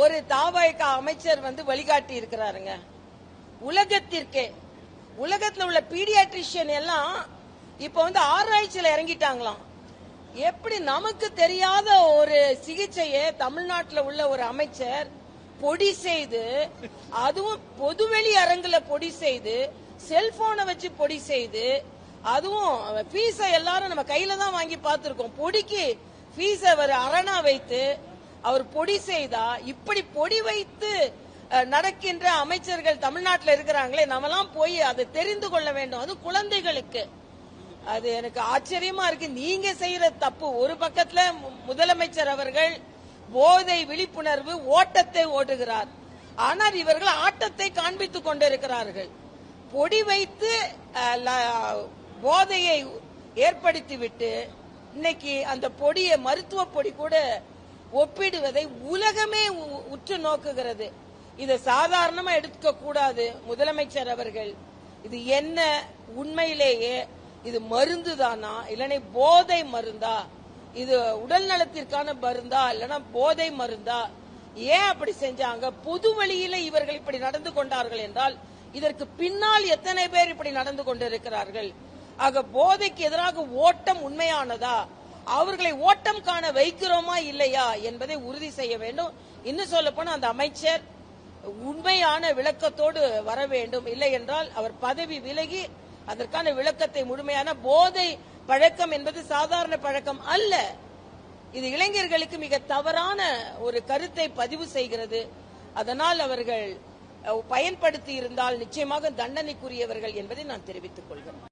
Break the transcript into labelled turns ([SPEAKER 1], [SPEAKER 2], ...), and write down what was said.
[SPEAKER 1] ஒரு தாவாய்க்கா அமைச்சர் வழிகாட்டி இருக்கிறாருங்க. உலகத்திற்கே உலகத்துல உள்ள பீடியாட்ரிஷியன் எல்லாம் இப்ப ஆராய்ச்சியில இறங்கிட்டாங்களாம். எப்படி நமக்கு தெரியாத ஒரு சிகிச்சையை தமிழ்நாட்டில் உள்ள ஒரு அமைச்சர் பொடி செய்து, அதுவும் பொதுவெளி அரங்குல பொடி செய்து, செல்போனை வச்சு பொடி செய்து, அதுவும் பீஸ எல்லாரும் நம்ம கையில தான் வாங்கி பார்த்திருக்கோம். பொடிக்கு பீஸ அவர் அரணா வைத்து அவர் பொடி செய்தா, இப்படி பொடி வைத்து நடக்கின்ற அமைச்சர்கள் தமிழ்நாட்டில் இருக்கிறாங்களே, நம்மலாம் போய் அதை தெரிந்து கொள்ள வேண்டும். அது குழந்தைகளுக்கு அது எனக்கு ஆச்சரியமா இருக்கு. நீங்க செய்யற தப்பு. ஒரு பக்கத்துல முதலமைச்சர் அவர்கள் போதை விழிப்புணர்வு ஓட்டத்தை ஓட்டுகிறார், ஆனால் இவர்கள் ஆட்டத்தை காண்பித்துக் கொண்டிருக்கிறார்கள். பொடி வைத்து போதையை ஏற்படுத்திவிட்டு இன்னைக்கு அந்த பொடியை மருத்துவ பொடி கூட ஒப்பிடுவதை உலகமே உற்று நோக்குகிறது. இதை சாதாரணமா எடுத்துக்க கூடாது. முதலமைச்சர் அவர்கள் இது என்ன, உண்மையிலேயே இது மருந்து தானா, இல்லைன்னா போதை மருந்தா, இது உடல் நலத்திற்கான மருந்தா, இல்லைன்னா போதை மருந்தா, ஏன் அப்படி செஞ்சாங்க? பொது வழியில இவர்கள் இப்படி நடந்து கொண்டார்கள் என்றால் இதற்கு பின்னால் எத்தனை பேர் இப்படி நடந்து கொண்டிருக்கிறார்கள்? ஆக போதைக்கு எதிராக ஓட்டம் உண்மையானதா, அவர்களை ஓட்டம் காண வைக்கிறோமா இல்லையா என்பதை உறுதி செய்ய வேண்டும். இன்னும் சொல்ல போனா அந்த அமைச்சர் உண்மையான விளக்கத்தோடு வர வேண்டும். இல்லை என்றால் அவர் பதவி விலகி அதற்கான விளக்கத்தை முழுமையான போதை பழக்கம் என்பது சாதாரண பழக்கம் அல்ல. இது இளைஞர்களுக்கு மிக தவறான ஒரு கருத்தை பதிவு செய்கிறது. அதனால் அவர்கள் பயன்படுத்தி இருந்தால் நிச்சயமாக தண்டனைக்குரியவர்கள் என்பதை நான் தெரிவித்துக் கொள்கிறேன்.